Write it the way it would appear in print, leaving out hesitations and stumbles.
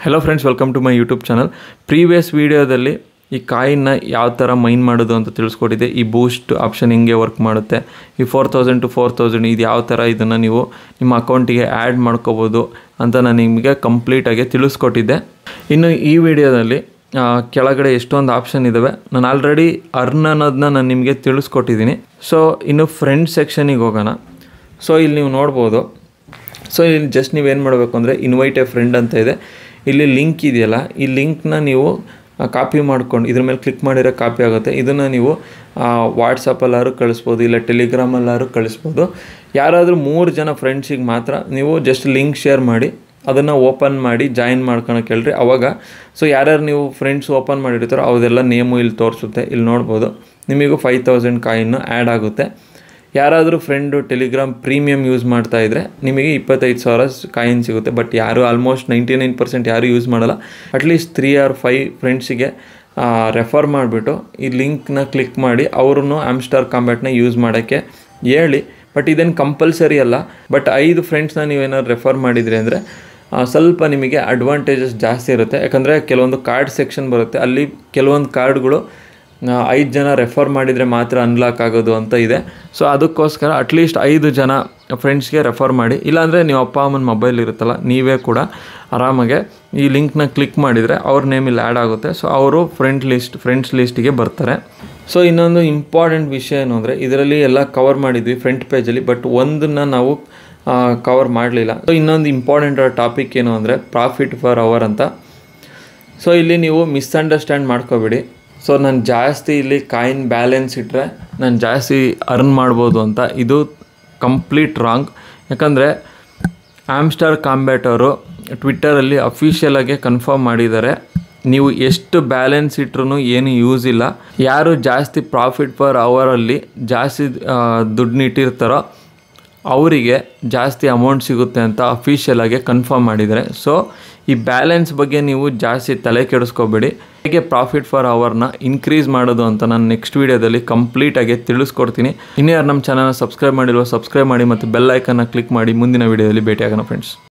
Hello friends, welcome to my YouTube channel. Previous ವೀಡಿಯೋದಲ್ಲಿ ಈ ಕಾಯಿನ್ನ ಯಾವ ಥರ ಮೈನ್ ಮಾಡೋದು ಅಂತ ತಿಳಿಸ್ಕೊಟ್ಟಿದ್ದೆ. ಈ ಬೂಸ್ಟ್ ಆಪ್ಷನ್ ಹಿಂಗೆ ವರ್ಕ್ ಮಾಡುತ್ತೆ, ಈ 4000 to 4000 ಇದು ಯಾವ ಥರ ಇದನ್ನು ನೀವು ನಿಮ್ಮ ಅಕೌಂಟಿಗೆ ಆ್ಯಡ್ ಮಾಡ್ಕೋಬೋದು ಅಂತ ನಾನು ನಿಮಗೆ ಕಂಪ್ಲೀಟಾಗಿ ತಿಳಿಸ್ಕೊಟ್ಟಿದ್ದೆ. ಇನ್ನು ಈ ವಿಡಿಯೋದಲ್ಲಿ ಕೆಳಗಡೆ ಎಷ್ಟೊಂದು ಆಪ್ಷನ್ ಇದ್ದಾವೆ. ನಾನು ಆಲ್ರೆಡಿ ಅರ್ನ್ ಅನ್ನೋದನ್ನ ನಾನು ನಿಮಗೆ ತಿಳಿಸ್ಕೊಟ್ಟಿದ್ದೀನಿ. ಸೊ ಇನ್ನು ಫ್ರೆಂಡ್ ಸೆಕ್ಷನಿಗೆ ಹೋಗೋಣ. ಸೊ ಇಲ್ಲಿ ನೀವು ನೋಡ್ಬೋದು. ಸೊ ಇಲ್ಲಿ ಜಸ್ಟ್ ನೀವೇನು ಮಾಡಬೇಕು ಅಂದರೆ ಇನ್ವೈಟ್ ಎ ಫ್ರೆಂಡ್ ಅಂತ ಇದೆ. ಇಲ್ಲಿ ಲಿಂಕ್ ಇದೆಯಲ್ಲ, ಈ ಲಿಂಕ್ನ ನೀವು ಕಾಪಿ ಮಾಡ್ಕೊಂಡು ಇದ್ರ ಮೇಲೆ ಕ್ಲಿಕ್ ಮಾಡಿರೋ ಕಾಪಿ ಆಗುತ್ತೆ. ಇದನ್ನು ನೀವು ವಾಟ್ಸಪ್ಪಲ್ಲಾದ್ರೂ ಕಳಿಸ್ಬೋದು, ಇಲ್ಲ ಟೆಲಿಗ್ರಾಮಲ್ಲಾದ್ರೂ ಕಳಿಸ್ಬೋದು. ಯಾರಾದರೂ 3 ಜನ ಫ್ರೆಂಡ್ಸಿಗೆ ಮಾತ್ರ ನೀವು ಜಸ್ಟ್ ಲಿಂಕ್ ಶೇರ್ ಮಾಡಿ ಅದನ್ನು ಓಪನ್ ಮಾಡಿ ಜಾಯಿನ್ ಮಾಡ್ಕೊಳಕ್ಕೆ ಹೇಳ್ರಿ. ಅವಾಗ ಸೊ ಯಾರ್ಯಾರು ನೀವು ಫ್ರೆಂಡ್ಸ್ ಓಪನ್ ಮಾಡಿರ್ತಾರೋ ಅವದೆಲ್ಲ ನೇಮು ಇಲ್ಲಿ ತೋರಿಸುತ್ತೆ. ಇಲ್ಲಿ ನೋಡ್ಬೋದು, ನಿಮಗೂ 5000 ಕಾಯಿನ್ನು ಆ್ಯಡ್ ಆಗುತ್ತೆ. ಯಾರಾದರೂ ಫ್ರೆಂಡು ಟೆಲಿಗ್ರಾಮ್ ಪ್ರೀಮಿಯಮ್ ಯೂಸ್ ಮಾಡ್ತಾಯಿದ್ರೆ ನಿಮಗೆ 25,000 ಕಾಯಿನ್ ಸಿಗುತ್ತೆ. ಬಟ್ ಯಾರು ಆಲ್ಮೋಸ್ಟ್ 99% ಯಾರು ಯೂಸ್ ಮಾಡಲ್ಲ. ಅಟ್ಲೀಸ್ಟ್ 3 or 5 ಫ್ರೆಂಡ್ಸಿಗೆ ರೆಫರ್ ಮಾಡಿಬಿಟ್ಟು ಈ ಲಿಂಕ್ನ ಕ್ಲಿಕ್ ಮಾಡಿ ಅವ್ರನ್ನೂ ಆಮ್ಸ್ಟಾರ್ ಕಾಂಬ್ಯಾಟ್ನ ಯೂಸ್ ಮಾಡೋಕ್ಕೆ ಹೇಳಿ. ಬಟ್ ಇದೇನು ಕಂಪಲ್ಸರಿ ಅಲ್ಲ. ಬಟ್ 5 ಫ್ರೆಂಡ್ಸ್ನ ನೀವೇನಾದ್ರು ರೆಫರ್ ಮಾಡಿದ್ರಿ ಅಂದರೆ ಸ್ವಲ್ಪ ನಿಮಗೆ ಅಡ್ವಾಂಟೇಜಸ್ ಜಾಸ್ತಿ ಇರುತ್ತೆ. ಯಾಕಂದರೆ ಕೆಲವೊಂದು ಕಾರ್ಡ್ ಸೆಕ್ಷನ್ ಬರುತ್ತೆ, ಅಲ್ಲಿ ಕೆಲವೊಂದು ಕಾರ್ಡ್ಗಳು 5 ಜನ ರೆಫರ್ ಮಾಡಿದರೆ ಮಾತ್ರ ಅನ್ಲಾಕ್ ಆಗೋದು ಅಂತ ಇದೆ. ಸೊ ಅದಕ್ಕೋಸ್ಕರ ಅಟ್ಲೀಸ್ಟ್ 5 ಜನ ಫ್ರೆಂಡ್ಸ್ಗೆ ರೆಫರ್ ಮಾಡಿ. ಇಲ್ಲಾಂದರೆ ನೀವು ಅಪ್ಪ ಅಮ್ಮನ ಮೊಬೈಲ್ ಇರುತ್ತಲ್ಲ, ನೀವೇ ಕೂಡ ಆರಾಮಾಗೆ ಈ ಲಿಂಕ್ನ ಕ್ಲಿಕ್ ಮಾಡಿದರೆ ಅವ್ರ ನೇಮ್ ಇಲ್ಲಿ ಆ್ಯಡ್ ಆಗುತ್ತೆ. ಸೊ ಅವರು ಫ್ರೆಂಡ್ಸ್ ಲಿಸ್ಟಿಗೆ ಬರ್ತಾರೆ. ಸೊ ಇನ್ನೊಂದು ಇಂಪಾರ್ಟೆಂಟ್ ವಿಷಯ ಏನು ಅಂದರೆ, ಇದರಲ್ಲಿ ಎಲ್ಲ ಕವರ್ ಮಾಡಿದ್ವಿ ಫ್ರಂಟ್ ಪೇಜಲ್ಲಿ, ಬಟ್ ಒಂದನ್ನು ನಾವು ಕವರ್ ಮಾಡಲಿಲ್ಲ. ಸೊ ಇನ್ನೊಂದು ಇಂಪಾರ್ಟೆಂಟ್ ಟಾಪಿಕ್ ಏನು ಅಂದರೆ ಪ್ರಾಫಿಟ್ ಪರ್ ಅವರ್ ಅಂತ. ಸೊ ಇಲ್ಲಿ ನೀವು ಮಿಸ್ಅಂಡರ್ಸ್ಟ್ಯಾಂಡ್ ಮಾಡ್ಕೋಬೇಡಿ. ಸೊ ನಾನು ಜಾಸ್ತಿ ಇಲ್ಲಿ ಕಾಯಿನ್ ಬ್ಯಾಲೆನ್ಸ್ ಇಟ್ಟರೆ ನಾನು ಜಾಸ್ತಿ ಅರ್ನ್ ಮಾಡ್ಬೋದು ಅಂತ, ಇದು ಕಂಪ್ಲೀಟ್ ರಾಂಗ್. ಯಾಕಂದರೆ ಆಮ್ಸ್ಟಾರ್ ಕಾಂಬ್ಯಾಟ್ ಅವರು ಟ್ವಿಟ್ಟರಲ್ಲಿ ಅಫಿಷಿಯಲಾಗೆ ಕನ್ಫರ್ಮ್ ಮಾಡಿದ್ದಾರೆ, ನೀವು ಎಷ್ಟು ಬ್ಯಾಲೆನ್ಸ್ ಇಟ್ರೂ ಏನು ಯೂಸ್ ಇಲ್ಲ. ಯಾರು ಜಾಸ್ತಿ ಪ್ರಾಫಿಟ್ ಪರ್ ಅವರಲ್ಲಿ ಜಾಸ್ತಿ ದುಡ್ಡು ಇಟ್ಟಿರ್ತಾರೋ ಅವರಿಗೆ ಜಾಸ್ತಿ ಅಮೌಂಟ್ ಸಿಗುತ್ತೆ ಅಂತ ಅಫಿಷಿಯಲಾಗೆ ಕನ್ಫರ್ಮ್ ಮಾಡಿದ್ದಾರೆ. ಸೊ ಈ ಬ್ಯಾಲೆನ್ಸ್ ಬಗ್ಗೆ ನೀವು ಜಾಸ್ತಿ ತಲೆ ಕೆಡಿಸ್ಕೋಬೇಡಿ. ಹೇಗೆ ಪ್ರಾಫಿಟ್ ಫರ್ ಅವರ್ನ ಇನ್ಕ್ರೀಸ್ ಮಾಡೋದು ಅಂತ ನಾನು ನೆಕ್ಸ್ಟ್ ವೀಡಿಯೋದಲ್ಲಿ ಕಂಪ್ಲೀಟಾಗಿ ತಿಳಿಸ್ಕೊಡ್ತೀನಿ. ಇನ್ನೂ ಯಾರು ನಮ್ಮ ಚಾನಲ್ನ ಸಬ್ಸ್ಕ್ರೈಬ್ ಮಾಡಿಲ್ವೋ ಸಬ್ಸ್ಕ್ರೈಬ್ ಮಾಡಿ ಮತ್ತು ಬೆಲ್ ಐಕನ್ನ ಕ್ಲಿಕ್ ಮಾಡಿ. ಮುಂದಿನ ವೀಡಿಯೋದಲ್ಲಿ ಭೇಟಿಯಾಗೋಣ ಫ್ರೆಂಡ್ಸ್.